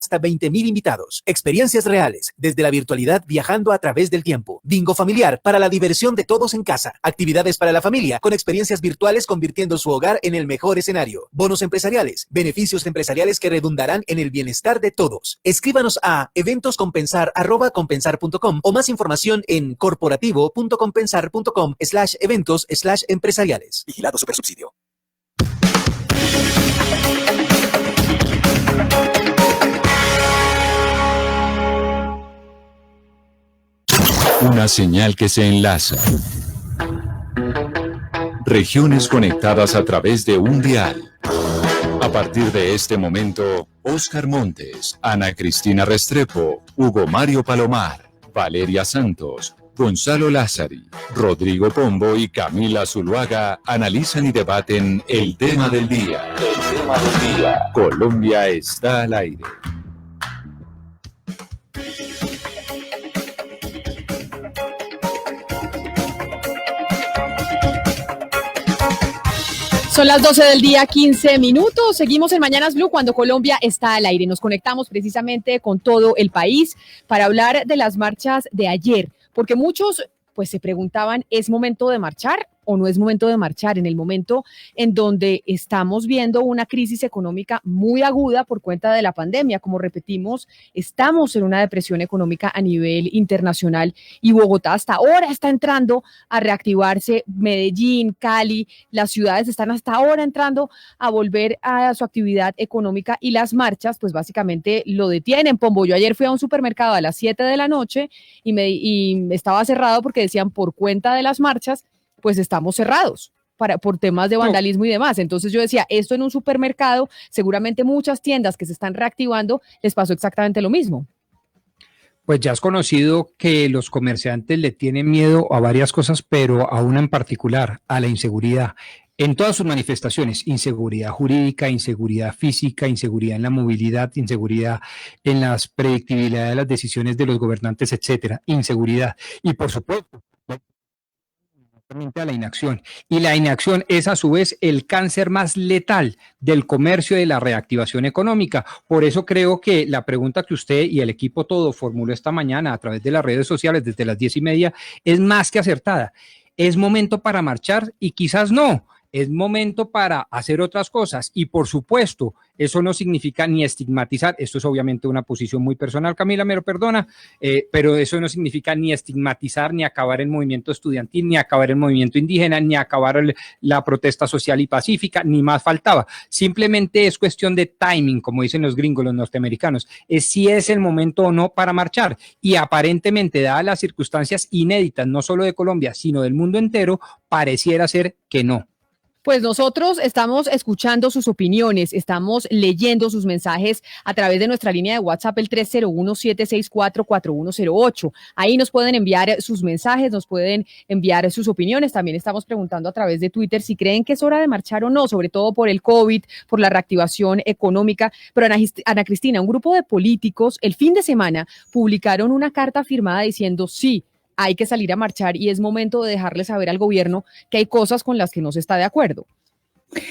hasta 20.000 invitados. Experiencias reales, desde la virtualidad viajando a través del tiempo. Bingo familiar para la diversión de todos en casa. Actividades para la familia con experiencias virtuales convirtiendo su hogar en el mejor escenario. Bonos empresariales, beneficios empresariales que redundarán en el bienestar de todos. Escríbanos a eventoscompensar@compensar.com o más información en corporativo.compensar.com/eventos/empresariales. Vigilado Supersubsidio. Una señal que se enlaza. Regiones conectadas a través de un dial. A partir de este momento, Óscar Montes, Ana Cristina Restrepo, Hugo Mario Palomar, Valeria Santos, Gonzalo Lázari, Rodrigo Pombo y Camila Zuluaga analizan y debaten el tema del día. El tema del día. Colombia está al aire. Son las 12 del día, 15 minutos. Seguimos en Mañanas Blue cuando Colombia está al aire. Nos conectamos precisamente con todo el país para hablar de las marchas de ayer, porque muchos pues se preguntaban, ¿es momento de marchar o no es momento de marchar? En el momento en donde estamos viendo una crisis económica muy aguda por cuenta de la pandemia. Como repetimos, estamos en una depresión económica a nivel internacional y Bogotá hasta ahora está entrando a reactivarse. Medellín, Cali, las ciudades están hasta ahora entrando a volver a su actividad económica y las marchas pues básicamente lo detienen. Pombo, yo ayer fui a un supermercado a las 7 de la noche y estaba cerrado porque decían por cuenta de las marchas pues estamos cerrados por temas de vandalismo y demás. Entonces yo decía, esto en un supermercado, seguramente muchas tiendas que se están reactivando, les pasó exactamente lo mismo. Pues ya es conocido que los comerciantes le tienen miedo a varias cosas, pero a una en particular, a la inseguridad. En todas sus manifestaciones, inseguridad jurídica, inseguridad física, inseguridad en la movilidad, inseguridad en las predictibilidad de las decisiones de los gobernantes, etcétera, inseguridad. Y por supuesto, a la inacción. Y la inacción es a su vez el cáncer más letal del comercio y de la reactivación económica. Por eso creo que la pregunta que usted y el equipo todo formuló esta mañana a través de las redes sociales desde las 10:30 es más que acertada. ¿Es momento para marchar? Y quizás no. Es momento para hacer otras cosas y por supuesto eso no significa ni estigmatizar, esto es obviamente una posición muy personal, Camila me lo perdona, pero eso no significa ni estigmatizar, ni acabar el movimiento estudiantil, ni acabar el movimiento indígena, ni acabar la protesta social y pacífica, ni más faltaba, simplemente es cuestión de timing, como dicen los gringos, los norteamericanos, es si es el momento o no para marchar y aparentemente dadas las circunstancias inéditas, no solo de Colombia, sino del mundo entero, pareciera ser que no. Pues nosotros estamos escuchando sus opiniones, estamos leyendo sus mensajes a través de nuestra línea de WhatsApp, el 301-764-4108. Ahí nos pueden enviar sus mensajes, nos pueden enviar sus opiniones. También estamos preguntando a través de Twitter si creen que es hora de marchar o no, sobre todo por el COVID, por la reactivación económica. Pero Ana Cristina, un grupo de políticos el fin de semana publicaron una carta firmada diciendo sí, hay que salir a marchar y es momento de dejarle saber al gobierno que hay cosas con las que no se está de acuerdo.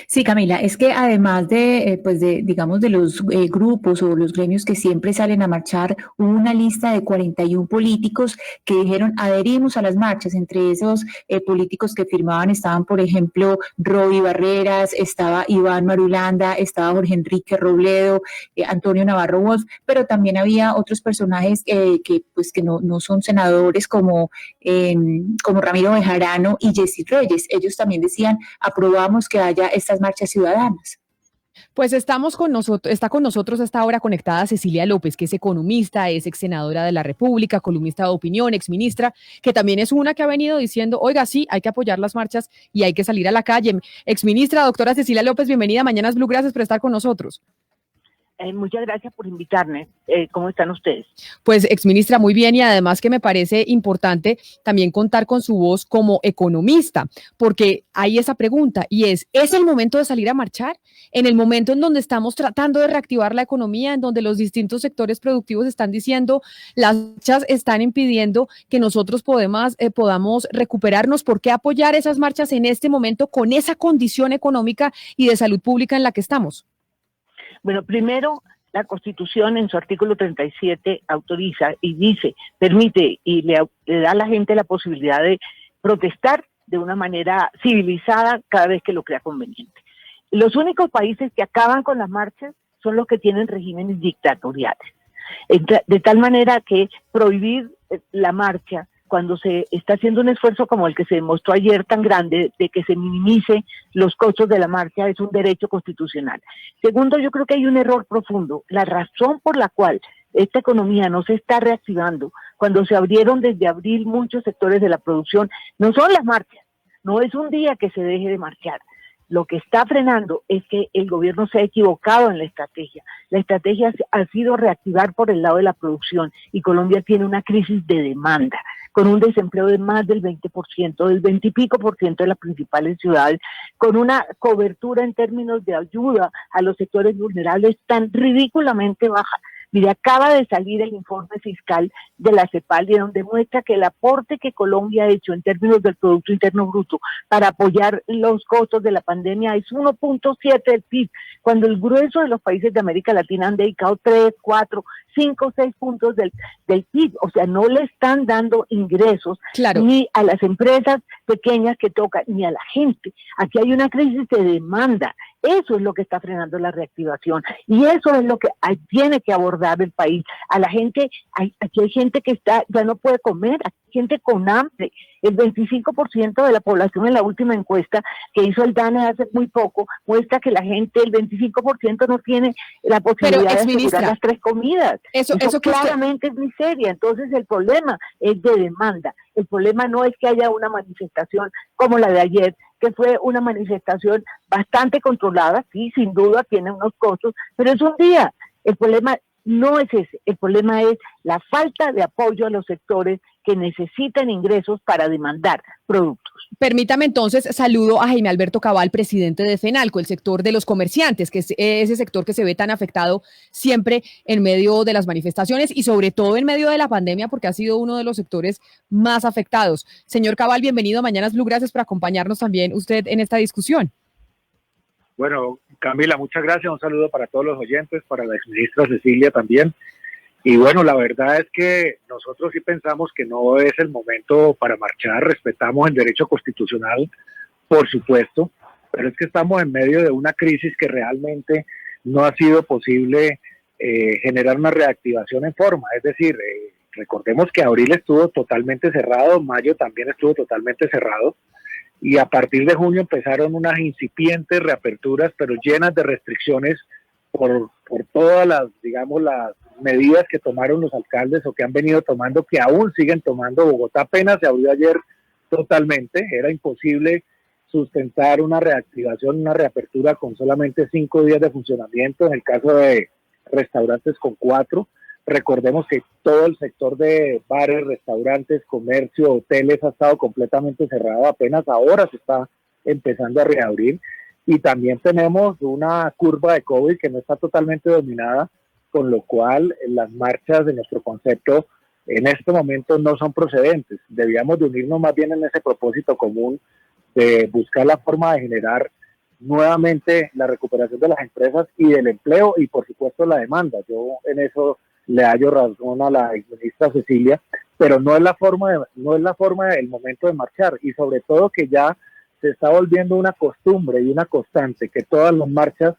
Sí, Camila, es que además de, digamos, de los grupos o los gremios que siempre salen a marchar, hubo una lista de 41 políticos que dijeron adherimos a las marchas. Entre esos políticos que firmaban estaban, por ejemplo, Roby Barreras, estaba Iván Marulanda, estaba Jorge Enrique Robledo, Antonio Navarro Wolf, pero también había otros personajes que no son senadores como Ramiro Bejarano y Jessy Reyes. Ellos también decían aprobamos que haya estas marchas ciudadanas. Pues está con nosotros hasta ahora conectada Cecilia López, que es economista, es ex senadora de la República, columnista de opinión, ex ministra, que también es una que ha venido diciendo, oiga, sí, hay que apoyar las marchas y hay que salir a la calle. Ex ministra, doctora Cecilia López, bienvenida a Mañanas Blue, gracias por estar con nosotros. Muchas gracias por invitarme. ¿Cómo están ustedes? Pues, exministra, muy bien, y además que me parece importante también contar con su voz como economista, porque hay esa pregunta y ¿es el momento de salir a marchar? En el momento en donde estamos tratando de reactivar la economía, en donde los distintos sectores productivos están diciendo, las marchas están impidiendo que nosotros podamos recuperarnos, ¿por qué apoyar esas marchas en este momento con esa condición económica y de salud pública en la que estamos? Bueno, primero, la Constitución en su artículo 37 autoriza y dice, permite y le da a la gente la posibilidad de protestar de una manera civilizada cada vez que lo crea conveniente. Los únicos países que acaban con las marchas son los que tienen regímenes dictatoriales. De tal manera que prohibir la marcha cuando se está haciendo un esfuerzo como el que se demostró ayer tan grande de que se minimice los costos de la marcha es un derecho constitucional. Segundo, yo creo que hay un error profundo. La razón por la cual esta economía no se está reactivando cuando se abrieron desde abril muchos sectores de la producción no son las marchas, no es un día que se deje de marchar. Lo que está frenando es que el gobierno se ha equivocado en la estrategia. La estrategia ha sido reactivar por el lado de la producción y Colombia tiene una crisis de demanda, con un desempleo de más del 20%, del 20 y pico por ciento de las principales ciudades, con una cobertura en términos de ayuda a los sectores vulnerables tan ridículamente baja. Mire, acaba de salir el informe fiscal de la CEPAL, donde muestra que el aporte que Colombia ha hecho en términos del Producto Interno Bruto para apoyar los costos de la pandemia es 1.7 del PIB, cuando el grueso de los países de América Latina han dedicado 3, 4, 5, 6 puntos del PIB. O sea, no le están dando ingresos ni a las empresas pequeñas que tocan, ni a la gente. Aquí hay una crisis de demanda. Eso es lo que está frenando la reactivación y eso es lo que tiene que abordar el país. A la gente, aquí hay gente que ya no puede comer, hay gente con hambre. El 25% de la población en la última encuesta que hizo el DANE hace muy poco muestra que la gente, el 25% no tiene la posibilidad de asegurar las 3 comidas. Eso claramente es miseria. Entonces el problema es de demanda. El problema no es que haya una manifestación como la de ayer, que fue una manifestación bastante controlada, sí, sin duda tiene unos costos, pero es un día. El problema no es ese, el problema es la falta de apoyo a los sectores que necesitan ingresos para demandar productos. Permítame entonces, saludo a Jaime Alberto Cabal, presidente de FENALCO, el sector de los comerciantes, que es ese sector que se ve tan afectado siempre en medio de las manifestaciones y sobre todo en medio de la pandemia, porque ha sido uno de los sectores más afectados. Señor Cabal, bienvenido a Mañanas Blue, gracias por acompañarnos también usted en esta discusión. Bueno, Camila, muchas gracias, un saludo para todos los oyentes, para la exministra Cecilia también. Y bueno, la verdad es que nosotros sí pensamos que no es el momento para marchar, respetamos el derecho constitucional, por supuesto, pero es que estamos en medio de una crisis que realmente no ha sido posible generar una reactivación en forma. Es decir, recordemos que abril estuvo totalmente cerrado, mayo también estuvo totalmente cerrado, y a partir de junio empezaron unas incipientes reaperturas, pero llenas de restricciones por todas las, digamos, las medidas que tomaron los alcaldes o que han venido tomando, que aún siguen tomando. Bogotá apenas se abrió ayer totalmente, era imposible sustentar una reactivación, una reapertura con solamente 5 días de funcionamiento, en el caso de restaurantes con 4. Recordemos que todo el sector de bares, restaurantes, comercio, hoteles ha estado completamente cerrado, apenas ahora se está empezando a reabrir. Y también tenemos una curva de COVID que no está totalmente dominada, con lo cual las marchas de nuestro concepto en este momento no son procedentes. Debíamos de unirnos más bien en ese propósito común de buscar la forma de generar nuevamente la recuperación de las empresas y del empleo y por supuesto la demanda. Yo en eso le hallo razón a la exministra Cecilia, pero no es la forma del momento de marchar, y sobre todo que ya se está volviendo una costumbre y una constante que todas las marchas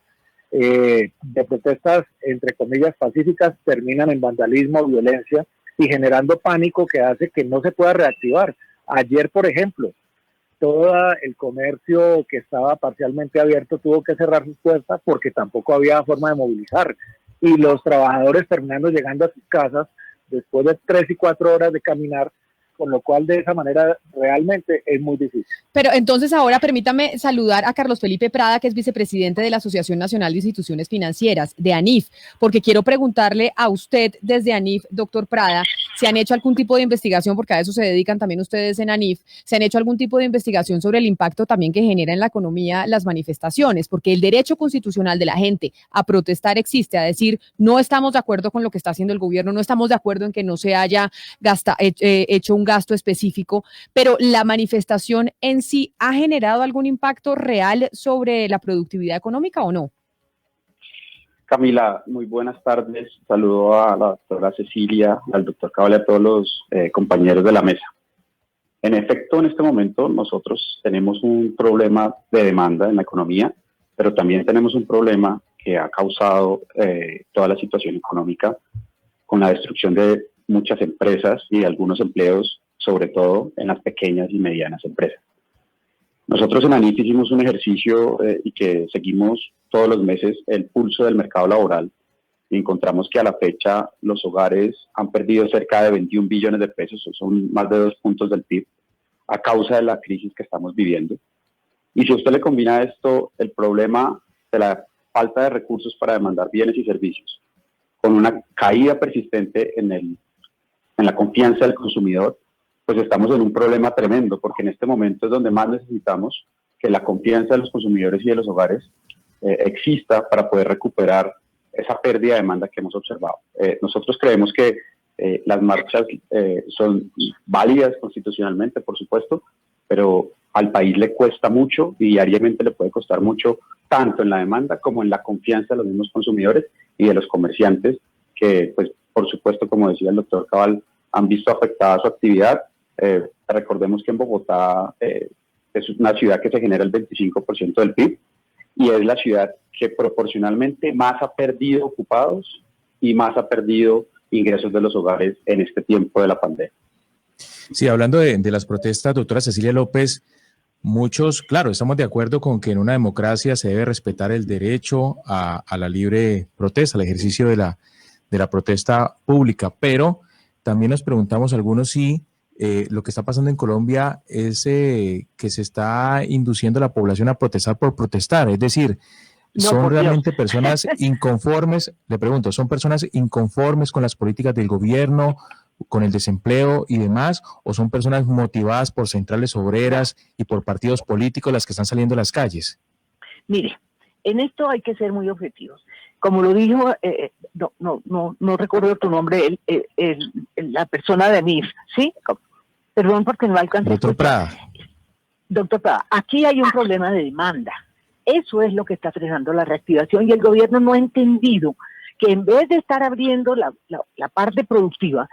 de protestas, entre comillas, pacíficas, terminan en vandalismo, violencia y generando pánico que hace que no se pueda reactivar. Ayer, por ejemplo, todo el comercio que estaba parcialmente abierto tuvo que cerrar sus puertas porque tampoco había forma de movilizar. Y los trabajadores terminando llegando a sus casas después de 3 y 4 horas de caminar, con lo cual de esa manera realmente es muy difícil. Pero entonces ahora permítame saludar a Carlos Felipe Prada, que es vicepresidente de la Asociación Nacional de Instituciones Financieras, de ANIF, porque quiero preguntarle a usted desde ANIF, doctor Prada, ¿se han hecho algún tipo de investigación, porque a eso se dedican también ustedes en ANIF, se han hecho algún tipo de investigación sobre el impacto también que genera en la economía las manifestaciones? Porque el derecho constitucional de la gente a protestar existe, a decir, no estamos de acuerdo con lo que está haciendo el gobierno, no estamos de acuerdo en que no se haya hecho un gasto específico, pero la manifestación en sí ha generado algún impacto real sobre la productividad económica o no? Camila, muy buenas tardes. Saludo a la doctora Cecilia, al doctor Cabal y a todos los compañeros de la mesa. En efecto, en este momento nosotros tenemos un problema de demanda en la economía, pero también tenemos un problema que ha causado toda la situación económica con la destrucción de muchas empresas y de algunos empleos, sobre todo en las pequeñas y medianas empresas. Nosotros en ANIF hicimos un ejercicio y que seguimos todos los meses el pulso del mercado laboral y encontramos que a la fecha los hogares han perdido cerca de 21 billones de pesos, son más de 2 puntos del PIB, a causa de la crisis que estamos viviendo. Y si usted le combina a esto el problema de la falta de recursos para demandar bienes y servicios, con una caída persistente en la confianza del consumidor, pues estamos en un problema tremendo, porque en este momento es donde más necesitamos que la confianza de los consumidores y de los hogares exista para poder recuperar esa pérdida de demanda que hemos observado. Nosotros creemos que las marchas son válidas constitucionalmente, por supuesto, pero al país le cuesta mucho y diariamente le puede costar mucho, tanto en la demanda como en la confianza de los mismos consumidores y de los comerciantes, que, pues, por supuesto, como decía el doctor Cabal, han visto afectada su actividad. Recordemos que en Bogotá es una ciudad que se genera el 25% del PIB y es la ciudad que proporcionalmente más ha perdido ocupados y más ha perdido ingresos de los hogares en este tiempo de la pandemia. Sí, hablando de las protestas, doctora Cecilia López, muchos, claro, estamos de acuerdo con que en una democracia se debe respetar el derecho a la libre protesta, al ejercicio de la protesta pública, pero también nos preguntamos algunos si lo que está pasando en Colombia es que se está induciendo a la población a protestar por protestar, es decir, ¿son realmente personas inconformes? Le pregunto, ¿son personas inconformes con las políticas del gobierno, con el desempleo y demás, o son personas motivadas por centrales obreras y por partidos políticos las que están saliendo a las calles? Mire, en esto hay que ser muy objetivos. Como lo dijo, no recuerdo tu nombre, la persona de ANIF, ¿sí? Perdón porque no alcancé. Doctor Prada. Doctor Prada, aquí hay un problema de demanda. Eso es lo que está frenando la reactivación y el gobierno no ha entendido que en vez de estar abriendo la parte productiva,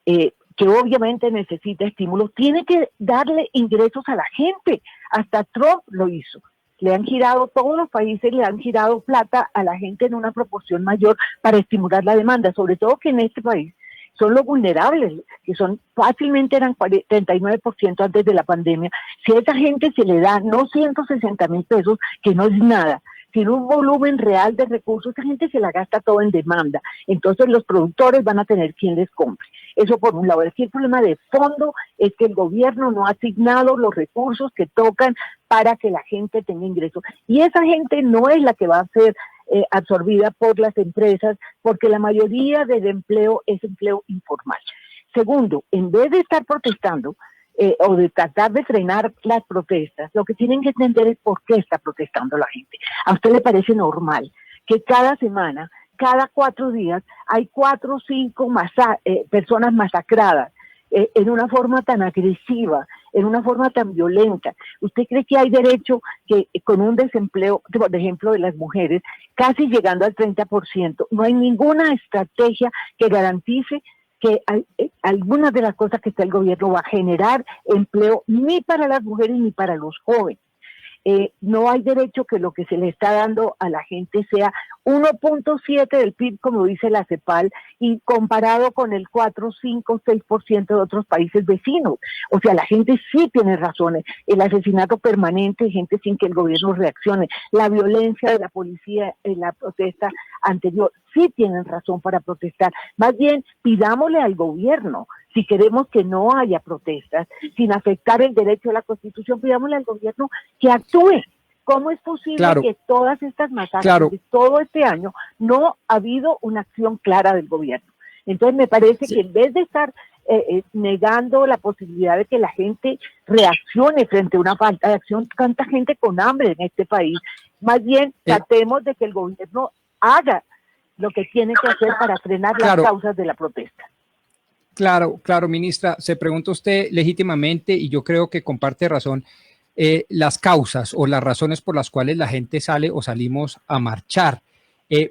que obviamente necesita estímulos, tiene que darle ingresos a la gente. Hasta Trump lo hizo. Le han girado, todos los países le han girado plata a la gente en una proporción mayor para estimular la demanda, sobre todo que en este país son los vulnerables, que son fácilmente eran 39% antes de la pandemia. Si a esa gente se le da no 160,000 pesos, que no es nada, sino un volumen real de recursos, esa gente se la gasta todo en demanda. Entonces los productores van a tener quien les compre. Eso por un lado. Aquí el problema de fondo es que el gobierno no ha asignado los recursos que tocan para que la gente tenga ingresos. Y esa gente no es la que va a ser absorbida por las empresas, porque la mayoría del empleo es empleo informal. Segundo, en vez de estar protestando o de tratar de frenar las protestas, lo que tienen que entender es por qué está protestando la gente. ¿A usted le parece normal que cada semana, cada 4 días, hay 4 o 5 personas masacradas en una forma tan agresiva, en una forma tan violenta? ¿Usted cree que hay derecho que con un desempleo, por ejemplo, de las mujeres, casi llegando al 30%, no hay ninguna estrategia que garantice que algunas de las cosas que está el gobierno va a generar empleo ni para las mujeres ni para los jóvenes? No hay derecho que lo que se le está dando a la gente sea 1.7 del PIB, como dice la CEPAL, y comparado con el 4, 5, 6% de otros países vecinos. O sea, la gente sí tiene razones. El asesinato permanente de gente sin que el gobierno reaccione, la violencia de la policía en la protesta anterior, sí tienen razón para protestar. Más bien, pidámosle al gobierno, si queremos que no haya protestas, sin afectar el derecho a la Constitución, pidámosle al gobierno que actúe. ¿Cómo es posible que todas estas masacres de todo este año no ha habido una acción clara del gobierno? Entonces me parece que en vez de estar negando la posibilidad de que la gente reaccione frente a una falta de acción, tanta gente con hambre en este país, más bien tratemos de que el gobierno haga lo que tiene que hacer para frenar las causas de la protesta. Claro, ministra, se pregunta usted legítimamente, y yo creo que comparte razón, las causas o las razones por las cuales la gente sale o salimos a marchar.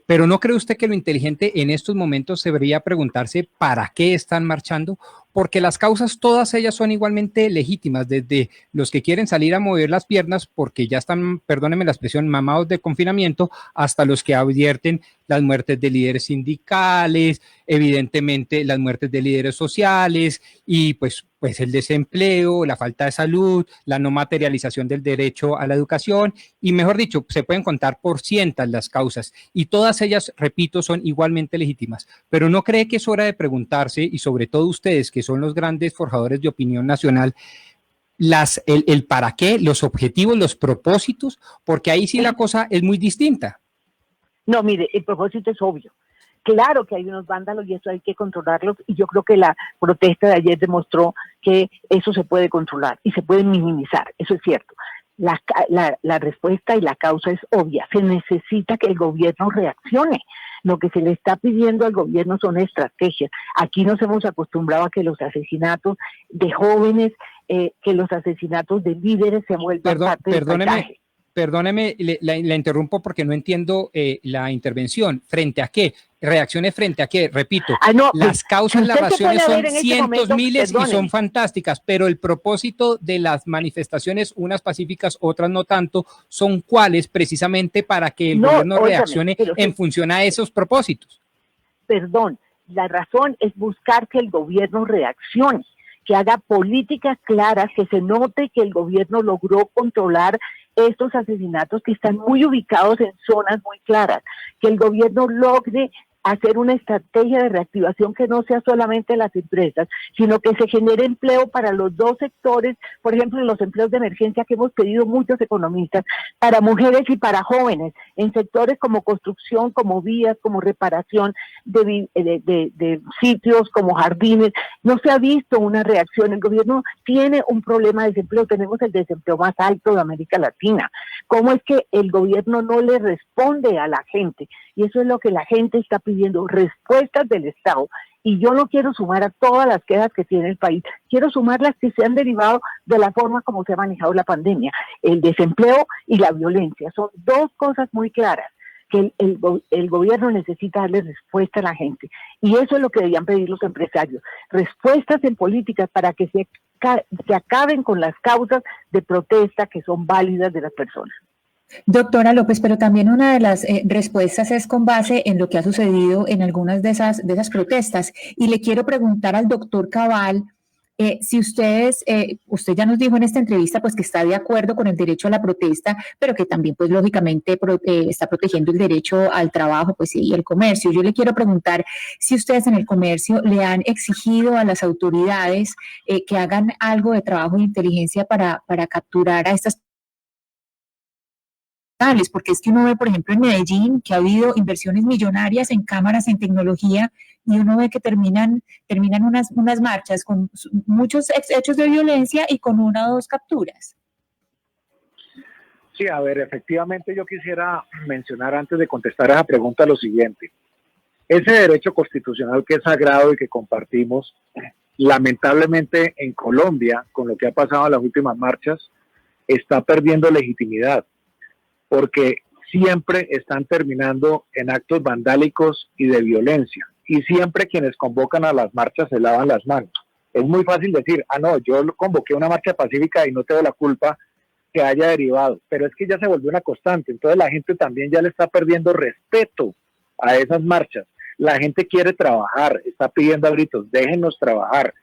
Pero ¿no cree usted que lo inteligente en estos momentos debería preguntarse para qué están marchando? Porque las causas, todas ellas son igualmente legítimas, desde los que quieren salir a mover las piernas porque ya están, perdónenme la expresión, mamados de confinamiento, hasta los que advierten las muertes de líderes sindicales, evidentemente las muertes de líderes sociales y pues el desempleo, la falta de salud, la no materialización del derecho a la educación y mejor dicho, se pueden contar por cientos las causas y todas ellas, repito, son igualmente legítimas. Pero ¿no cree que es hora de preguntarse y sobre todo ustedes que son los grandes forjadores de opinión nacional, el para qué, los objetivos, los propósitos? Porque ahí sí la cosa es muy distinta. No, mire, el propósito es obvio. Claro que hay unos vándalos y eso hay que controlarlos y yo creo que la protesta de ayer demostró que eso se puede controlar y se puede minimizar, eso es cierto. La respuesta y la causa es obvia, se necesita que el gobierno reaccione. Lo que se le está pidiendo al gobierno son estrategias. Aquí nos hemos acostumbrado a que los asesinatos de jóvenes, que los asesinatos de líderes se vuelvan parte del paisaje. Perdóneme, la interrumpo porque no entiendo la intervención. ¿Frente a qué? ¿Reacciones frente a qué? Repito, las causas, las razones son cientos, miles y son fantásticas, pero el propósito de las manifestaciones, unas pacíficas, otras no tanto, ¿son cuáles? Precisamente para que el gobierno reaccione en función a esos propósitos. Perdón, la razón es buscar que el gobierno reaccione, que haga políticas claras, que se note que el gobierno logró controlar estos asesinatos que están muy ubicados en zonas muy claras, que el gobierno logre hacer una estrategia de reactivación que no sea solamente las empresas, sino que se genere empleo para los dos sectores, por ejemplo, en los empleos de emergencia que hemos pedido muchos economistas, para mujeres y para jóvenes, en sectores como construcción, como vías, como reparación de sitios, como jardines. No se ha visto una reacción. El gobierno tiene un problema de desempleo, tenemos el desempleo más alto de América Latina. ¿Cómo es que el gobierno no le responde a la gente? Y eso es lo que la gente está pidiendo, respuestas del Estado. Y yo no quiero sumar a todas las quejas que tiene el país, quiero sumar las que se han derivado de la forma como se ha manejado la pandemia. El desempleo y la violencia son dos cosas muy claras que el gobierno necesita darle respuesta a la gente. Y eso es lo que debían pedir los empresarios, respuestas en políticas para que se acaben con las causas de protesta que son válidas de las personas. Doctora López, pero también una de las respuestas es con base en lo que ha sucedido en algunas de esas protestas. Y le quiero preguntar al doctor Cabal, si usted ya nos dijo en esta entrevista pues que está de acuerdo con el derecho a la protesta, pero que también pues lógicamente está protegiendo el derecho al trabajo pues y el comercio. Yo le quiero preguntar si ustedes en el comercio le han exigido a las autoridades que hagan algo de trabajo de inteligencia para capturar a estas, porque es que uno ve, por ejemplo, en Medellín, que ha habido inversiones millonarias en cámaras, en tecnología, y uno ve que terminan unas marchas con muchos hechos de violencia y con una o dos capturas. Sí, a ver, efectivamente yo quisiera mencionar antes de contestar a esa pregunta lo siguiente. Ese derecho constitucional que es sagrado y que compartimos, lamentablemente en Colombia, con lo que ha pasado en las últimas marchas, está perdiendo legitimidad, porque siempre están terminando en actos vandálicos y de violencia, y siempre quienes convocan a las marchas se lavan las manos. Es muy fácil decir, no, yo convoqué una marcha pacífica y no tengo la culpa que haya derivado, pero es que ya se volvió una constante, entonces la gente también ya le está perdiendo respeto a esas marchas. La gente quiere trabajar, está pidiendo a gritos, déjenos trabajar,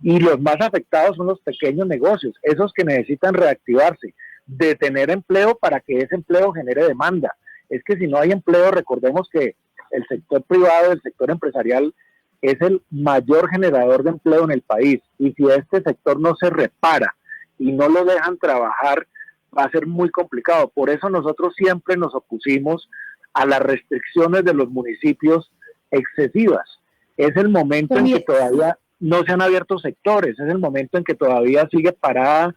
y los más afectados son los pequeños negocios, esos que necesitan reactivarse, de tener empleo para que ese empleo genere demanda. Es que si no hay empleo, recordemos que el sector privado, el sector empresarial es el mayor generador de empleo en el país, y si este sector no se repara y no lo dejan trabajar, va a ser muy complicado. Por eso nosotros siempre nos opusimos a las restricciones de los municipios excesivas. Es el momento en que todavía no se han abierto sectores, es el momento en que todavía sigue parada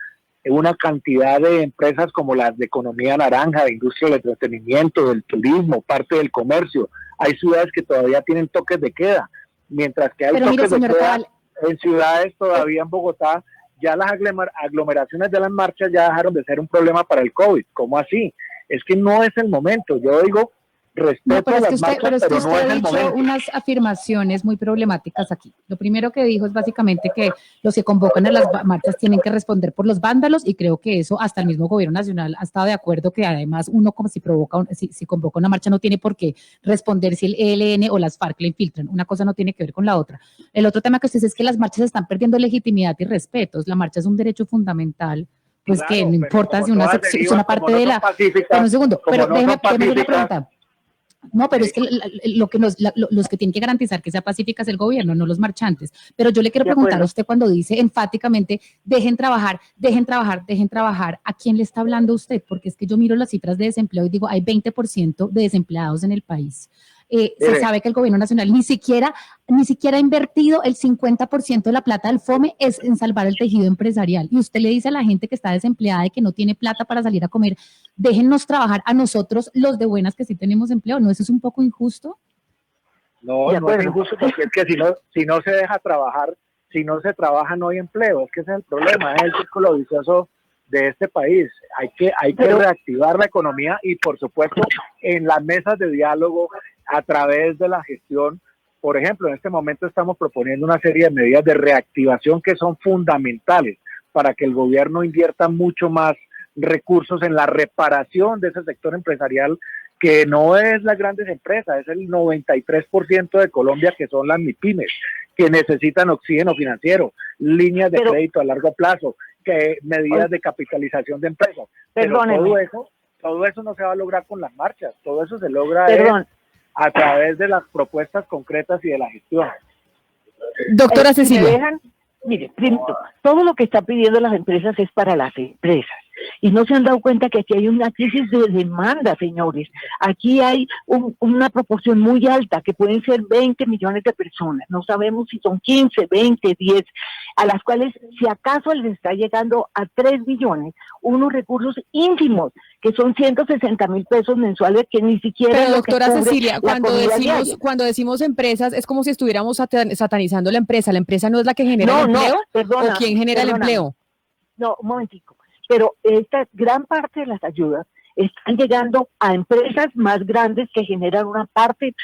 una cantidad de empresas como las de economía naranja, de industria del entretenimiento, del turismo, parte del comercio. Hay ciudades que todavía tienen toques de queda, mientras que hay toques de queda en ciudades todavía en Bogotá. Ya las aglomeraciones de las marchas ya dejaron de ser un problema para el COVID. ¿Cómo así? Es que no es el momento. Yo digo respeto pero a es que las usted, marchas, pero no usted es ha el dicho momento. unas afirmaciones muy problemáticas aquí. Lo primero que dijo es básicamente que los que convocan a las marchas tienen que responder por los vándalos, y creo que eso hasta el mismo gobierno nacional ha estado de acuerdo, que además uno, como si si convoca una marcha, no tiene por qué responder si el ELN o las FARC le infiltran. Una cosa no tiene que ver con la otra. El otro tema que usted dice es que las marchas están perdiendo legitimidad y respetos. La marcha es un derecho fundamental, pues Claro, que no pero importa como si una todas sección, es derivan, una como parte no de son la... pacíficas, Pero un segundo, como pero no son déjeme hacer la pacíficas, pregunta. No, pero es que lo que los que tienen que garantizar que sea pacífica es el gobierno, no los marchantes. Pero yo le quiero De preguntar a acuerdo. usted, cuando dice enfáticamente, dejen trabajar, dejen trabajar, dejen trabajar, ¿a quién le está hablando usted? Porque es que yo miro las cifras de desempleo y digo, hay 20% de desempleados en el país. Se Mire. sabe que el gobierno nacional ni siquiera ha invertido el 50% de la plata del FOME es en salvar el tejido empresarial. Y usted le dice a la gente que está desempleada y que no tiene plata para salir a comer, déjennos trabajar a nosotros, los de buenas que sí tenemos empleo. ¿No eso es un poco injusto? no, De no es acuerdo. injusto, porque es que si no se deja trabajar, si no se trabaja no hay empleo, es que ese es el problema, es el círculo vicioso de este país. Hay que Pero- reactivar la economía y por supuesto en las mesas de diálogo a través de la gestión. Por ejemplo, en este momento estamos proponiendo una serie de medidas de reactivación que son fundamentales para que el gobierno invierta mucho más recursos en la reparación de ese sector empresarial, que no es las grandes empresas, es el 93% de Colombia, que son las MIPYMES, que necesitan oxígeno financiero, líneas de Pero- crédito a largo plazo, medidas de capitalización de empresas. Pero Perdóneme. todo eso no se va a lograr con las marchas, todo eso se logra Perdón. a través de las propuestas concretas y de la gestión. Doctora Si me Cecilia. dejan, mire, primero, todo lo que están pidiendo las empresas es para las empresas. Y no se han dado cuenta que aquí hay una crisis de demanda, señores. Aquí hay una proporción muy alta, que pueden ser 20 millones de personas. No sabemos si son 15, 20, 10, a las cuales, si acaso les está llegando a 3 billones, unos recursos ínfimos, que son 160.000 pesos mensuales, que ni siquiera Pero es lo que doctora cubre Cecilia, la cuando comida diaria. decimos empresas, es como si estuviéramos satanizando la empresa. ¿La empresa no es la que genera el empleo? perdona, ¿O quién genera el perdóname. empleo? No, un momentico. Pero esta gran parte de las ayudas están llegando a empresas más grandes que generan una parte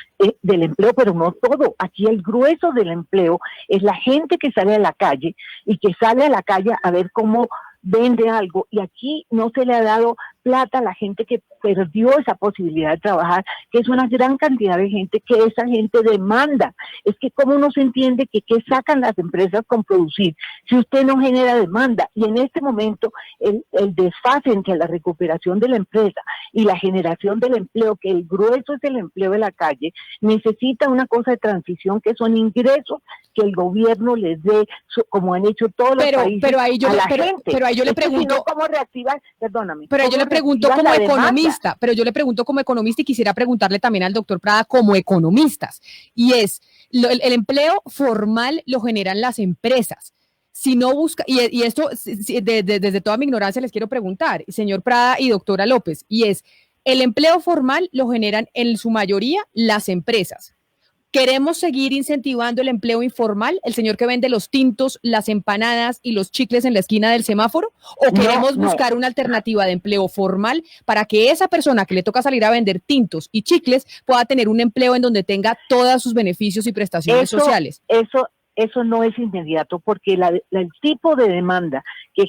del empleo, pero no todo. Aquí el grueso del empleo es la gente que sale a la calle y que sale a la calle a ver cómo vende algo, y aquí no se le ha dado plata a la gente que perdió esa posibilidad de trabajar, que es una gran cantidad de gente que esa gente demanda. Es que cómo no se entiende que qué sacan las empresas con producir si usted no genera demanda. Y en este momento el desfase entre la recuperación de la empresa y la generación del empleo, que el grueso es el empleo de la calle, necesita una cosa de transición, que son ingresos que el gobierno les dé, como han hecho todos los países, pero ahí yo a le, la pero, gente. pero ahí yo le Es que si pregunto, no, ¿cómo reactivar? Perdóname. pero yo ¿cómo le pregunto reactivar como la demanda? economista, pero yo le pregunto como economista, y quisiera preguntarle también al doctor Prada como economistas, y es, el empleo formal lo generan las empresas. Si no busca, y esto desde toda mi ignorancia les quiero preguntar, señor Prada y doctora López, y es, el empleo formal lo generan en su mayoría las empresas. ¿Queremos seguir incentivando el empleo informal, el señor que vende los tintos, las empanadas y los chicles en la esquina del semáforo? ¿O queremos buscar una alternativa de empleo formal para que esa persona que le toca salir a vender tintos y chicles pueda tener un empleo en donde tenga todos sus beneficios y prestaciones sociales? Eso no es inmediato, porque el tipo de demanda que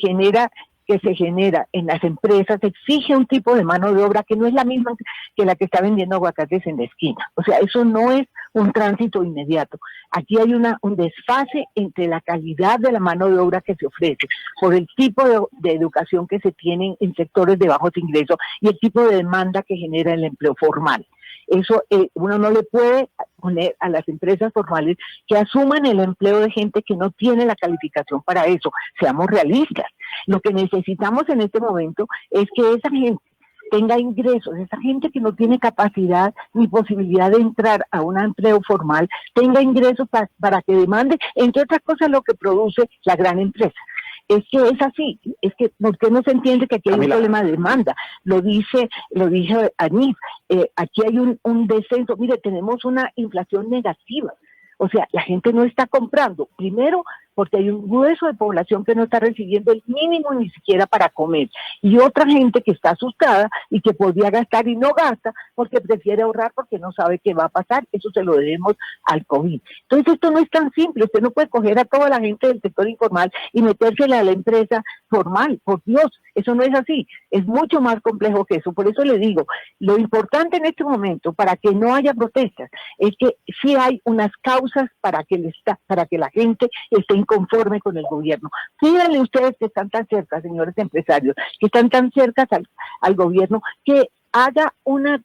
se genera en las empresas exige un tipo de mano de obra que no es la misma que la que está vendiendo aguacates en la esquina. O sea, eso no es un tránsito inmediato. Aquí hay un desfase entre la calidad de la mano de obra que se ofrece por el tipo de educación que se tiene en sectores de bajos ingresos y el tipo de demanda que genera el empleo formal. Eso uno no le puede poner a las empresas formales que asuman el empleo de gente que no tiene la calificación para eso. Seamos realistas. Lo que necesitamos en este momento es que esa gente tenga ingresos, esa gente que no tiene capacidad ni posibilidad de entrar a un empleo formal, tenga ingresos para que demande, entre otras cosas, lo que produce la gran empresa. Es que es así, es que ¿por qué no se entiende que aquí hay un problema de demanda? Lo dije Anif, aquí hay un descenso. Mire, tenemos una inflación negativa. O sea, la gente no está comprando. Primero, porque hay un grueso de población que no está recibiendo el mínimo ni siquiera para comer, y otra gente que está asustada y que podría gastar y no gasta porque prefiere ahorrar porque no sabe qué va a pasar. Eso se lo debemos al COVID. Entonces esto no es tan simple, usted no puede coger a toda la gente del sector informal y metérsela a la empresa formal, por Dios, eso no es así, es mucho más complejo que eso. Por eso le digo, lo importante en este momento para que no haya protestas es que sí hay unas causas para que la gente esté inconforme con el gobierno. Fíjense ustedes que están tan cerca, señores empresarios, que están tan cerca al gobierno, que haya unas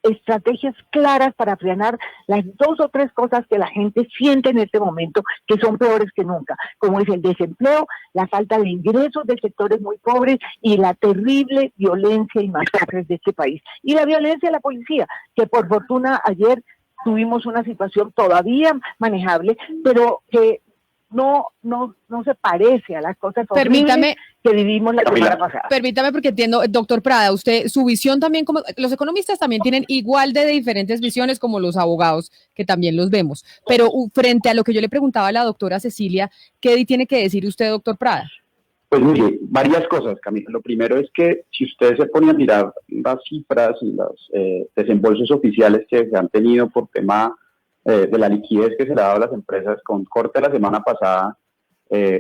estrategias claras para frenar las 2 o 3 cosas que la gente siente en este momento, que son peores que nunca, como es el desempleo, la falta de ingresos de sectores muy pobres y la terrible violencia y masacres de este país. Y la violencia de la policía, que por fortuna ayer tuvimos una situación todavía manejable, pero que no se parece a las cosas horribles que vivimos la semana pasada. Permítame, porque entiendo, doctor Prada, usted, su visión también, como los economistas también tienen igual de diferentes visiones como los abogados, que también los vemos, pero frente a lo que yo le preguntaba a la doctora Cecilia, ¿qué tiene que decir usted, doctor Prada? Pues mire, varias cosas, Camila. Lo primero es que si ustedes se ponen a mirar las cifras y los desembolsos oficiales que se han tenido por tema de la liquidez que se le ha dado a las empresas, con corte la semana pasada,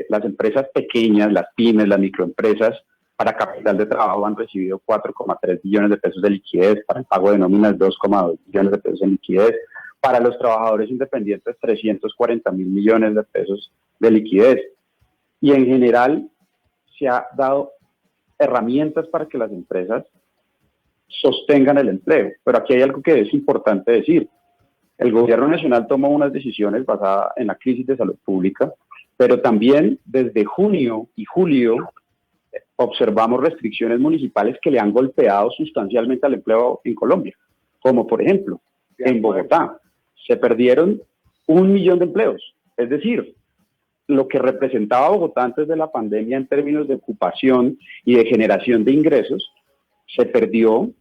las empresas pequeñas, las pymes, las microempresas, para capital de trabajo han recibido 4,3 billones de pesos de liquidez, para el pago de nóminas 2,2 billones de pesos de liquidez, para los trabajadores independientes 340.000 millones de pesos de liquidez. Y en general se ha dado herramientas para que las empresas sostengan el empleo. Pero aquí hay algo que es importante decir. El gobierno nacional tomó unas decisiones basadas en la crisis de salud pública, pero también desde junio y julio observamos restricciones municipales que le han golpeado sustancialmente al empleo en Colombia, como por ejemplo, en Bogotá se perdieron 1 millón de empleos, es decir, lo que representaba Bogotá antes de la pandemia en términos de ocupación y de generación de ingresos, se perdió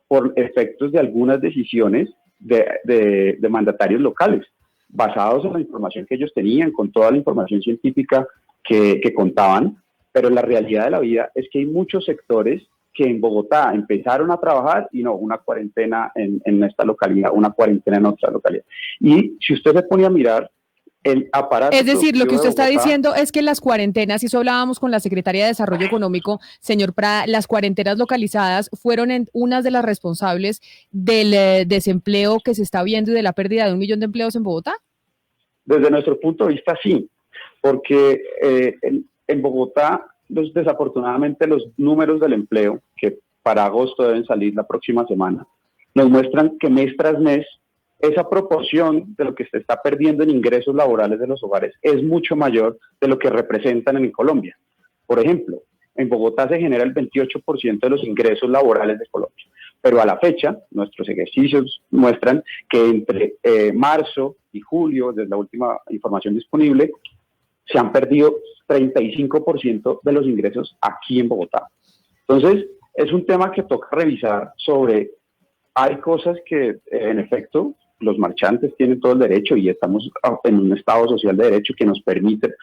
por efectos de algunas decisiones de mandatarios locales, basados en la información que ellos tenían, con toda la información científica que contaban, pero la realidad de la vida es que hay muchos sectores que en Bogotá empezaron a trabajar y no, una cuarentena en esta localidad, una cuarentena en otra localidad. Y si usted se pone a mirar el aparato... Es decir, lo que usted está Bogotá, diciendo es que las cuarentenas, y eso hablábamos con la Secretaría de Desarrollo Económico, señor Prada, las cuarentenas localizadas fueron unas de las responsables del desempleo que se está viendo y de la pérdida de 1 millón de empleos en Bogotá. Desde nuestro punto de vista, sí, porque en Bogotá, desafortunadamente, los números del empleo, que para agosto deben salir la próxima semana, nos muestran que mes tras mes, esa proporción de lo que se está perdiendo en ingresos laborales de los hogares es mucho mayor de lo que representan en Colombia. Por ejemplo, en Bogotá se genera el 28% de los ingresos laborales de Colombia, pero a la fecha, nuestros ejercicios muestran que entre marzo y julio, desde la última información disponible, se han perdido 35% de los ingresos aquí en Bogotá. Entonces, es un tema que toca revisar sobre, hay cosas que en efecto los marchantes tienen todo el derecho y estamos en un estado social de derecho que nos permite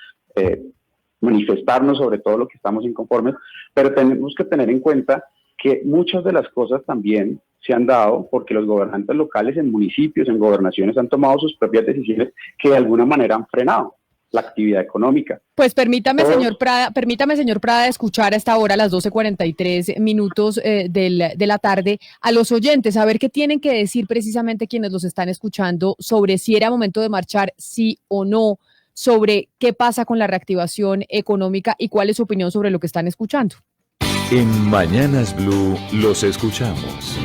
manifestarnos sobre todo lo que estamos inconformes, pero tenemos que tener en cuenta que muchas de las cosas también se han dado porque los gobernantes locales en municipios, en gobernaciones han tomado sus propias decisiones que de alguna manera han frenado la actividad económica. Pues permítame, señor Prada, escuchar a esta hora, a las 12:43 de la tarde, a los oyentes, a ver qué tienen que decir precisamente quienes los están escuchando sobre si era momento de marchar, sí o no, sobre qué pasa con la reactivación económica y cuál es su opinión sobre lo que están escuchando. En Mañanas Blue los escuchamos.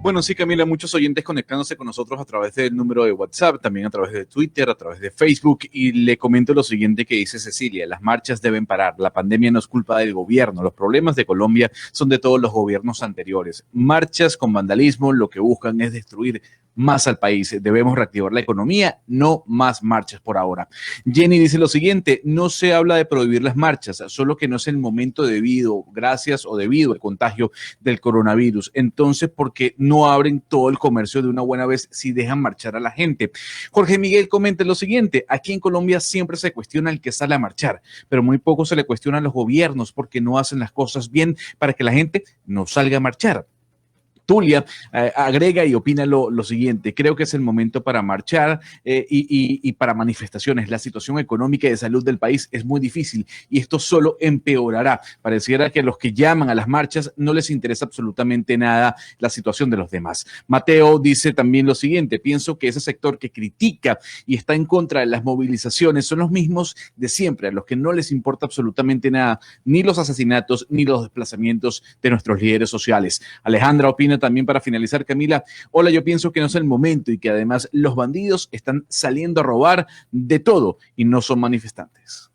Bueno, sí, Camila, muchos oyentes conectándose con nosotros a través del número de WhatsApp, también a través de Twitter, a través de Facebook, y le comento lo siguiente que dice Cecilia: las marchas deben parar, la pandemia no es culpa del gobierno, los problemas de Colombia son de todos los gobiernos anteriores. Marchas con vandalismo lo que buscan es destruir más al país, debemos reactivar la economía, no más marchas por ahora. Jenny dice lo siguiente: no se habla de prohibir las marchas, solo que no es el momento debido al contagio del coronavirus, entonces porque no no abren todo el comercio de una buena vez si dejan marchar a la gente. Jorge Miguel comenta lo siguiente: aquí en Colombia siempre se cuestiona al que sale a marchar, pero muy poco se le cuestiona a los gobiernos porque no hacen las cosas bien para que la gente no salga a marchar. Tulia agrega y opina lo siguiente: creo que es el momento para marchar y para manifestaciones. La situación económica y de salud del país es muy difícil y esto solo empeorará. Pareciera que a los que llaman a las marchas no les interesa absolutamente nada la situación de los demás. Mateo dice también lo siguiente: pienso que ese sector que critica y está en contra de las movilizaciones son los mismos de siempre, a los que no les importa absolutamente nada, ni los asesinatos ni los desplazamientos de nuestros líderes sociales. Alejandra opina también, para finalizar, Camila: hola, yo pienso que no es el momento y que además los bandidos están saliendo a robar de todo y no son manifestantes.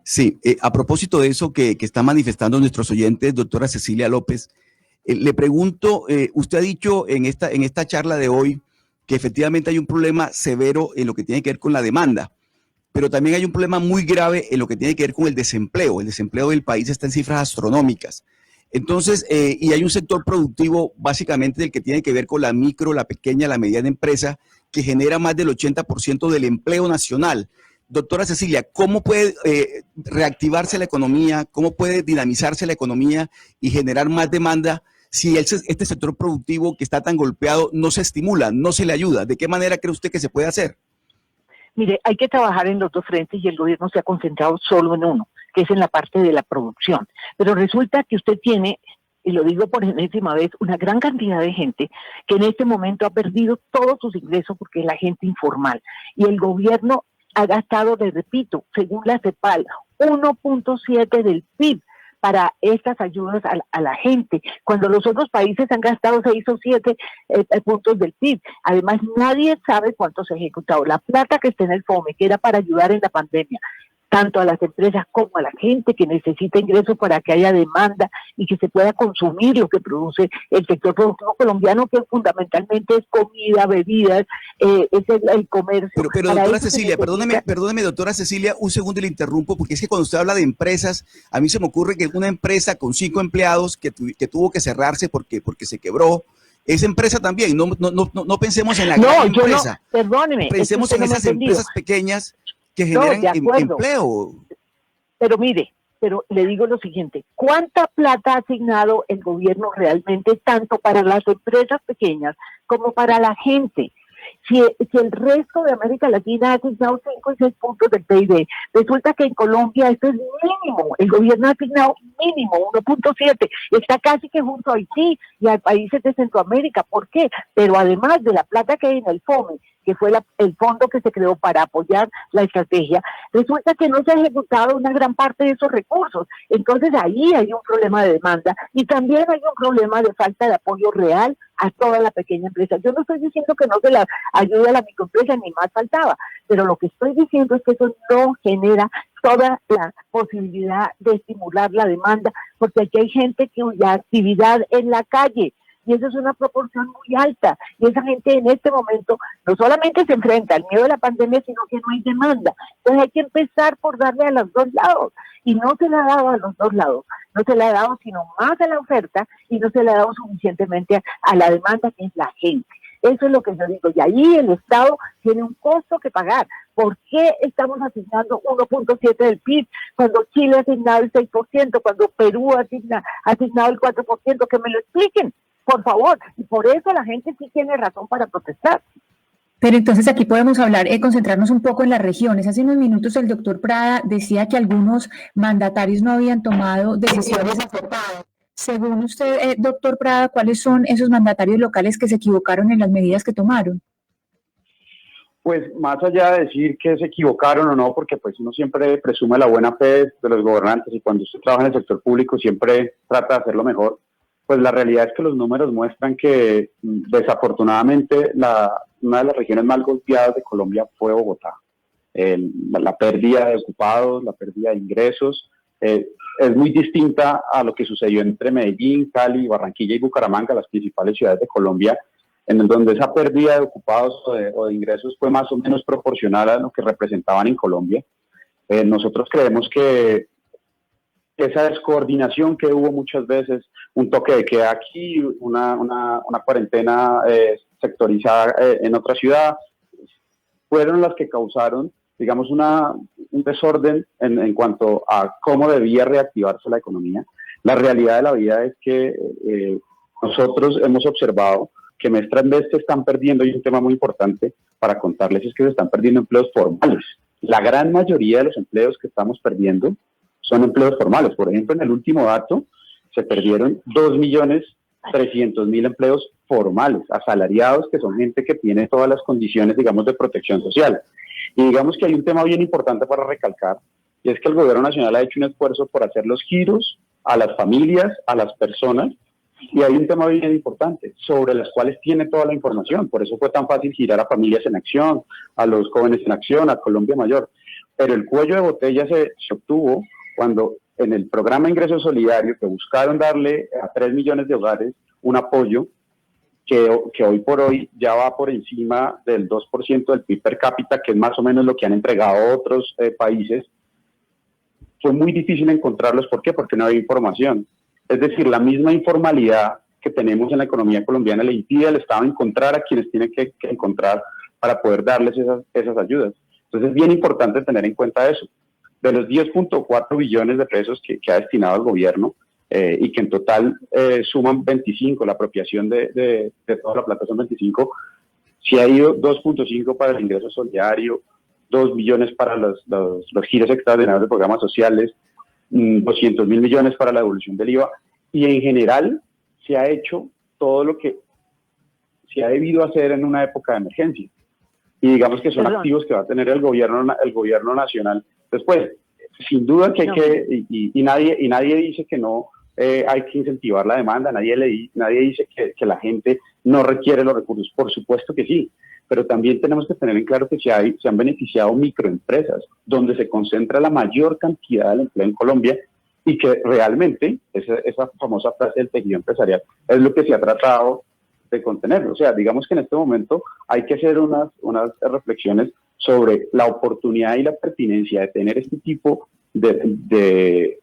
Sí, a propósito de eso que están manifestando nuestros oyentes, doctora Cecilia López, le pregunto, usted ha dicho en esta charla de hoy que efectivamente hay un problema severo en lo que tiene que ver con la demanda, pero también hay un problema muy grave en lo que tiene que ver con el desempleo. El desempleo del país está en cifras astronómicas. Entonces, y hay un sector productivo básicamente del que tiene que ver con la micro, la pequeña, la mediana empresa, que genera más del 80% del empleo nacional. Doctora Cecilia, ¿cómo puede reactivarse la economía? ¿Cómo puede dinamizarse la economía y generar más demanda si este sector productivo que está tan golpeado no se estimula, no se le ayuda? ¿De qué manera cree usted que se puede hacer? Mire, hay que trabajar en los dos frentes y el gobierno se ha concentrado solo en uno, que es en la parte de la producción. Pero resulta que usted tiene, y lo digo por enésima vez, una gran cantidad de gente que en este momento ha perdido todos sus ingresos porque es la gente informal. Y el gobierno ha gastado, les repito, según la CEPAL, 1.7 del PIB para estas ayudas a la gente, cuando los otros países han gastado 6 o 7 puntos del PIB. Además, nadie sabe cuánto se ha ejecutado. La plata que está en el FOME, que era para ayudar en la pandemia, tanto a las empresas como a la gente que necesita ingresos para que haya demanda y que se pueda consumir lo que produce el sector productivo colombiano, que fundamentalmente es comida, bebidas, es el comercio. Pero doctora Cecilia, perdóneme, doctora Cecilia, un segundo y le interrumpo, porque es que cuando usted habla de empresas, a mí se me ocurre que una empresa con 5 empleados que tuvo que cerrarse porque se quebró, esa empresa también, no pensemos en la gran empresa. No, perdóneme. Pensemos en esas empresas pequeñas que generan empleo. Pero mire, le digo lo siguiente: ¿cuánta plata ha asignado el gobierno realmente, tanto para las empresas pequeñas como para la gente? Si el resto de América Latina ha asignado 5 y 6 puntos del PIB, resulta que en Colombia esto es mínimo. El gobierno ha asignado mínimo 1.7. Está casi que junto a Haití y a países de Centroamérica. ¿Por qué? Pero además de la plata que hay en el FOME, que fue el fondo que se creó para apoyar la estrategia, resulta que no se ha ejecutado una gran parte de esos recursos. Entonces ahí hay un problema de demanda y también hay un problema de falta de apoyo real a toda la pequeña empresa. Yo no estoy diciendo que no se la ayude a la microempresa, ni más faltaba, pero lo que estoy diciendo es que eso no genera toda la posibilidad de estimular la demanda, porque aquí hay gente cuya actividad en la calle, y eso es una proporción muy alta, y esa gente en este momento no solamente se enfrenta al miedo de la pandemia, sino que no hay demanda. Entonces hay que empezar por darle a los dos lados, y no se le ha dado a los dos lados, no se le ha dado sino más a la oferta, y no se le ha dado suficientemente a la demanda, que es la gente. Eso es lo que yo digo, y ahí el Estado tiene un costo que pagar. ¿Por qué estamos asignando 1.7 del PIB cuando Chile ha asignado el 6%, cuando Perú ha asignado el 4%? Que me lo expliquen, por favor. Y por eso la gente sí tiene razón para protestar. Pero entonces aquí podemos hablar, concentrarnos un poco en las regiones. Hace unos minutos el doctor Prada decía que algunos mandatarios no habían tomado decisiones acertadas. Según usted, doctor Prada, ¿cuáles son esos mandatarios locales que se equivocaron en las medidas que tomaron? Pues más allá de decir que se equivocaron o no, porque pues uno siempre presume la buena fe de los gobernantes y cuando usted trabaja en el sector público siempre trata de hacerlo mejor, pues la realidad es que los números muestran que desafortunadamente una de las regiones más golpeadas de Colombia fue Bogotá. La pérdida de ocupados, la pérdida de ingresos, es muy distinta a lo que sucedió entre Medellín, Cali, Barranquilla y Bucaramanga, las principales ciudades de Colombia, en donde esa pérdida de ocupados o de ingresos fue más o menos proporcional a lo que representaban en Colombia. Nosotros creemos que esa descoordinación que hubo muchas veces un toque de queda aquí, una cuarentena sectorizada en otra ciudad, fueron las que causaron, digamos, un desorden en cuanto a cómo debía reactivarse la economía. La realidad de la vida es que nosotros hemos observado que mes tras mes se están perdiendo, y un tema muy importante para contarles es que se están perdiendo empleos formales. La gran mayoría de los empleos que estamos perdiendo son empleos formales. Por ejemplo, en el último dato se perdieron 2.300.000 empleos formales, asalariados, que son gente que tiene todas las condiciones, digamos, de protección social. Y digamos que hay un tema bien importante para recalcar, y es que el gobierno nacional ha hecho un esfuerzo por hacer los giros a las familias, a las personas, y hay un tema bien importante, sobre las cuales tiene toda la información. Por eso fue tan fácil girar a Familias en Acción, a los Jóvenes en Acción, a Colombia Mayor. Pero el cuello de botella se obtuvo cuando en el programa Ingreso Solidario, que buscaron darle a 3 millones de hogares un apoyo que hoy por hoy ya va por encima del 2% del PIB per cápita, que es más o menos lo que han entregado otros países, fue muy difícil encontrarlos. ¿Por qué? Porque no había información. Es decir, la misma informalidad que tenemos en la economía colombiana le impide al Estado encontrar a quienes tiene que encontrar para poder darles esas ayudas. Entonces es bien importante tener en cuenta eso. De los 10.4 billones de pesos que ha destinado el gobierno, y que en total suman 25, la apropiación de toda la plata son 25, si ha ido 2.5 para el ingreso solidario, 2 billones para los giros extraordinarios de programas sociales, 200.000 millones para la devolución del IVA, y en general se ha hecho todo lo que se ha debido hacer en una época de emergencia. Y digamos que son activos que va a tener el gobierno nacional después. Sin duda que hay que, y nadie dice que no hay que incentivar la demanda, nadie dice que la gente no requiere los recursos, por supuesto que sí, pero también tenemos que tener en claro que se han beneficiado microempresas, donde se concentra la mayor cantidad del empleo en Colombia, y que realmente esa famosa frase del tejido empresarial es lo que se ha tratado de contener. O sea, digamos que en este momento hay que hacer unas reflexiones sobre la oportunidad y la pertinencia de tener este tipo de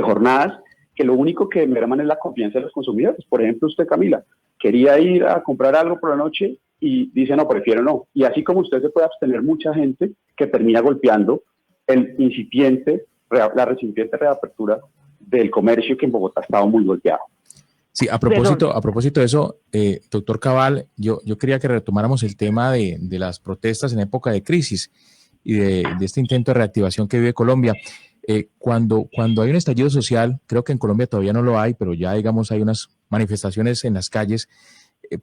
jornadas, que lo único que merman es la confianza de los consumidores. Por ejemplo, usted, Camila, quería ir a comprar algo por la noche y dice, no, prefiero no. Y así como usted, se puede abstener mucha gente que termina golpeando la recipiente reapertura del comercio, que en Bogotá ha estado muy golpeado. Sí, a propósito de eso, doctor Cabal, yo quería que retomáramos el tema de las protestas en época de crisis y de este intento de reactivación que vive Colombia. Cuando hay un estallido social, creo que en Colombia todavía no lo hay, pero ya digamos hay unas manifestaciones en las calles,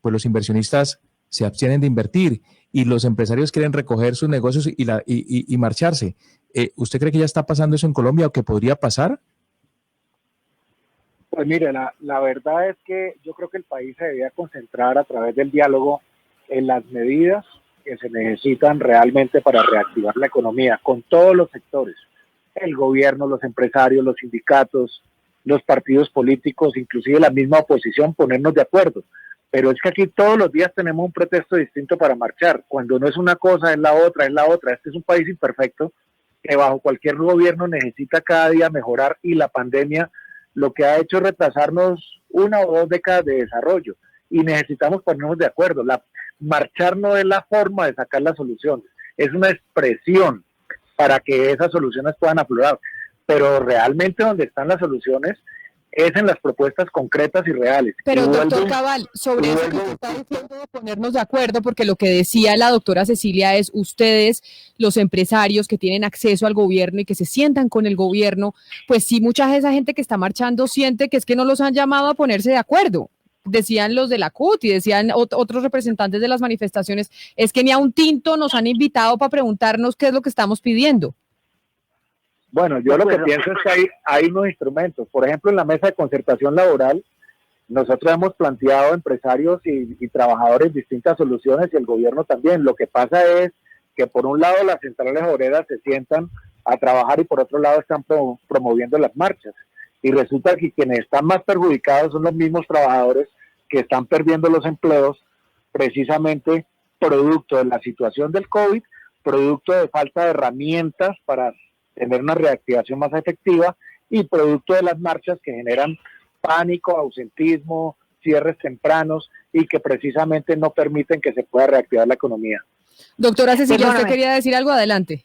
pues los inversionistas se abstienen de invertir y los empresarios quieren recoger sus negocios y marcharse. ¿Usted cree que ya está pasando eso en Colombia o que podría pasar? Pues mire, la verdad es que yo creo que el país se debería concentrar a través del diálogo en las medidas que se necesitan realmente para reactivar la economía con todos los sectores, el gobierno, los empresarios, los sindicatos, los partidos políticos, inclusive la misma oposición, ponernos de acuerdo. Pero es que aquí todos los días tenemos un pretexto distinto para marchar. Cuando no es una cosa, es la otra, es la otra. Este es un país imperfecto que bajo cualquier gobierno necesita cada día mejorar, y la pandemia lo que ha hecho es retrasarnos 1 o 2 décadas de desarrollo, y necesitamos ponernos de acuerdo. Marchar no es la forma de sacar las soluciones, es una expresión para que esas soluciones puedan aflorar, pero realmente donde están las soluciones es en las propuestas concretas y reales. Pero doctor Cabal, sobre eso que usted está diciendo de ponernos de acuerdo, porque lo que decía la doctora Cecilia es, ustedes, los empresarios que tienen acceso al gobierno y que se sientan con el gobierno, pues sí, mucha de esa gente que está marchando siente que es que no los han llamado a ponerse de acuerdo. Decían los de la CUT y decían otros representantes de las manifestaciones, es que ni a un tinto nos han invitado para preguntarnos qué es lo que estamos pidiendo. Bueno, yo lo que pienso es que hay unos instrumentos. Por ejemplo, en la mesa de concertación laboral, nosotros hemos planteado empresarios y trabajadores distintas soluciones, y el gobierno también. Lo que pasa es que por un lado las centrales obreras se sientan a trabajar y por otro lado están promoviendo las marchas. Y resulta que quienes están más perjudicados son los mismos trabajadores que están perdiendo los empleos, precisamente producto de la situación del COVID, producto de falta de herramientas para tener una reactivación más efectiva, y producto de las marchas que generan pánico, ausentismo, cierres tempranos y que precisamente no permiten que se pueda reactivar la economía. Doctora Cecilia, ¿usted Perdóname. quería decir algo? Adelante.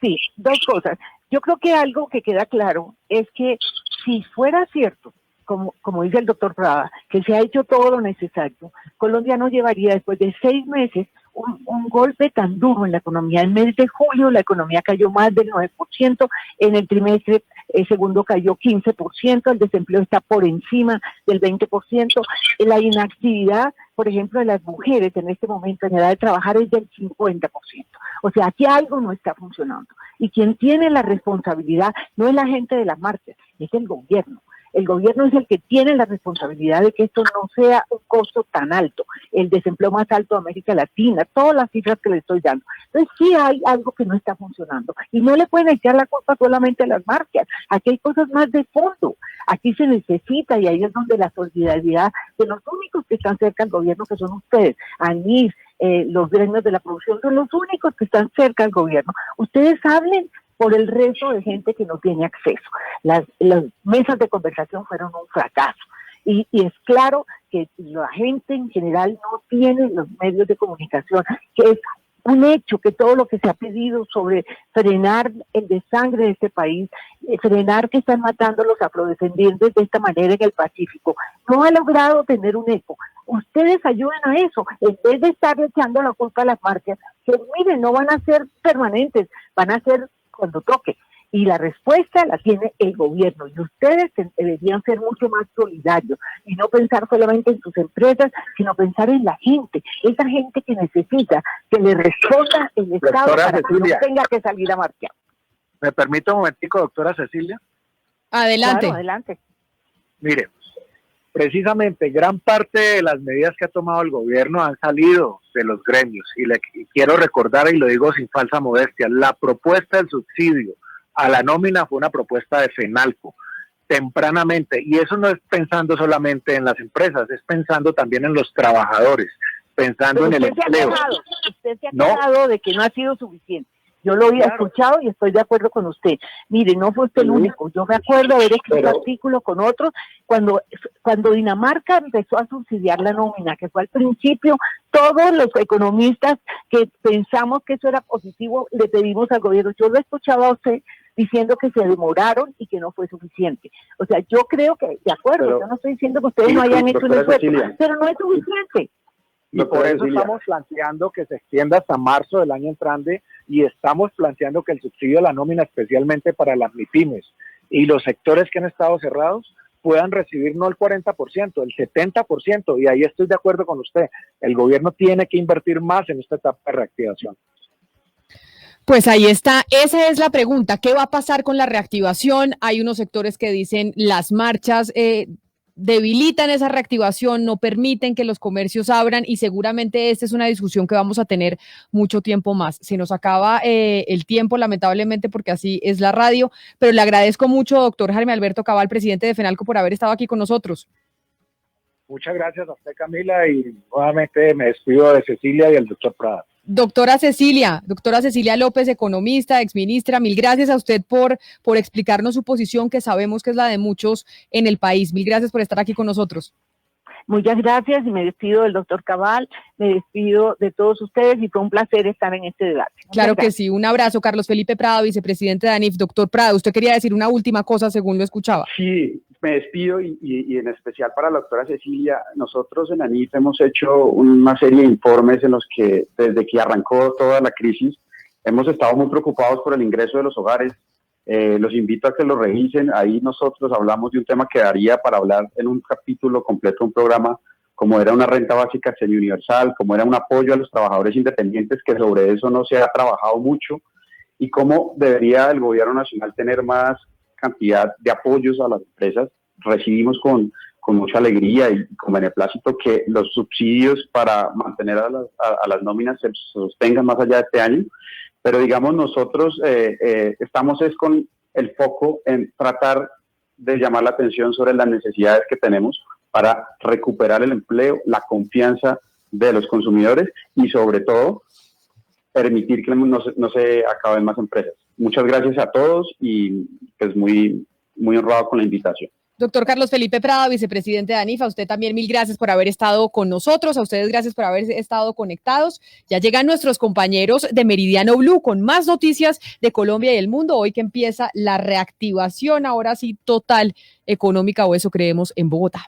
Sí, dos cosas. Yo creo que algo que queda claro es que si fuera cierto, como dice el doctor Prada, que se ha hecho todo lo necesario, Colombia no llevaría después de 6 meses un golpe tan duro en la economía. En el mes de julio la economía cayó más del 9%, en el trimestre segundo cayó 15%, el desempleo está por encima del 20%, la inactividad, por ejemplo, de las mujeres en este momento en edad de trabajar es del 50%. O sea, aquí algo no está funcionando. Y quien tiene la responsabilidad no es la gente de las marchas, es el gobierno. El gobierno es el que tiene la responsabilidad de que esto no sea un costo tan alto, el desempleo más alto de América Latina, todas las cifras que le estoy dando. Entonces sí hay algo que no está funcionando y no le pueden echar la culpa solamente a las marcas, aquí hay cosas más de fondo, aquí se necesita y ahí es donde la solidaridad de los únicos que están cerca al gobierno, que son ustedes, ANIF, los gremios de la producción, son los únicos que están cerca al gobierno. Ustedes hablen por el resto de gente que no tiene acceso. Las mesas de conversación fueron un fracaso. Y es claro que la gente en general no tiene los medios de comunicación, que es un hecho que todo lo que se ha pedido sobre frenar el desangre de este país, frenar que están matando a los afrodescendientes de esta manera en el Pacífico, no ha logrado tener un eco. Ustedes ayuden a eso, en vez de estar echando la culpa a las marchas, que miren, no van a ser permanentes, van a ser cuando toque. Y la respuesta la tiene el gobierno. Y ustedes deberían ser mucho más solidarios y no pensar solamente en sus empresas, sino pensar en la gente, esa gente que necesita que le responda el Estado Doctora para Cecilia, que no tenga que salir a marchar. ¿Me permite un momentico, doctora Cecilia? Adelante. Claro, adelante. Mire, precisamente gran parte de las medidas que ha tomado el gobierno han salido de los gremios y quiero recordar, y lo digo sin falsa modestia, la propuesta del subsidio a la nómina fue una propuesta de FENALCO tempranamente, y eso no es pensando solamente en las empresas, es pensando también en los trabajadores, pensando en el empleo. Usted se ha quejado de que no ha sido suficiente. Yo lo había escuchado y estoy de acuerdo con usted. Mire, no fue usted el único. Yo me acuerdo haber escrito artículos con otros cuando Dinamarca empezó a subsidiar la nómina, que fue al principio, todos los economistas que pensamos que eso era positivo, le pedimos al gobierno. Yo lo escuchaba a usted diciendo que se demoraron y que no fue suficiente. O sea, yo creo que, de acuerdo, yo no estoy diciendo que ustedes no hayan hecho un esfuerzo, pero no es suficiente. Y por eso estamos planteando que se extienda hasta marzo del año entrante y estamos planteando que el subsidio a la nómina, especialmente para las MIPYMES y los sectores que han estado cerrados, puedan recibir no el 40%, el 70%, y ahí estoy de acuerdo con usted. El gobierno tiene que invertir más en esta etapa de reactivación. Pues ahí está, esa es la pregunta, ¿qué va a pasar con la reactivación? Hay unos sectores que dicen las marchas debilitan esa reactivación, no permiten que los comercios abran y seguramente esta es una discusión que vamos a tener mucho tiempo más. Se nos acaba el tiempo, lamentablemente, porque así es la radio, pero le agradezco mucho, doctor Jaime Alberto Cabal, presidente de FENALCO, por haber estado aquí con nosotros. Muchas gracias a usted, Camila, y nuevamente me despido de Cecilia y el doctor Prada. Doctora Cecilia López, economista, exministra, mil gracias a usted por explicarnos su posición, que sabemos que es la de muchos en el país. Mil gracias por estar aquí con nosotros. Muchas gracias y me despido del doctor Cabal, me despido de todos ustedes y fue un placer estar en este debate. Claro que sí, un abrazo. Carlos Felipe Prado, vicepresidente de ANIF. Doctor Prado, usted quería decir una última cosa según lo escuchaba. Sí, me despido y en especial para la doctora Cecilia. Nosotros en ANIF hemos hecho una serie de informes en los que desde que arrancó toda la crisis hemos estado muy preocupados por el ingreso de los hogares. Los invito a que lo revisen. Ahí nosotros hablamos de un tema que daría para hablar en un capítulo completo, un programa, como era una renta básica semi-universal, como era un apoyo a los trabajadores independientes, que sobre eso no se ha trabajado mucho, y cómo debería el gobierno nacional tener más cantidad de apoyos a las empresas. Recibimos con mucha alegría y con beneplácito que los subsidios para mantener a las nóminas se sostengan más allá de este año. Pero digamos, nosotros estamos con el foco en tratar de llamar la atención sobre las necesidades que tenemos para recuperar el empleo, la confianza de los consumidores y sobre todo permitir que no se acaben más empresas. Muchas gracias a todos y pues muy honrado con la invitación. Doctor Carlos Felipe Prada, vicepresidente de ANIF, a usted también mil gracias por haber estado con nosotros, a ustedes gracias por haber estado conectados. Ya llegan nuestros compañeros de Meridiano Blue con más noticias de Colombia y el mundo, hoy que empieza la reactivación, ahora sí total, económica, o eso creemos, en Bogotá.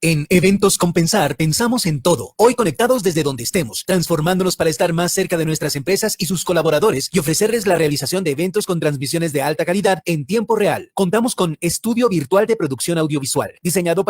En Eventos Compensar pensamos en todo, hoy conectados desde donde estemos, transformándonos para estar más cerca de nuestras empresas y sus colaboradores y ofrecerles la realización de eventos con transmisiones de alta calidad en tiempo real. Contamos con estudio virtual de producción audiovisual, diseñado para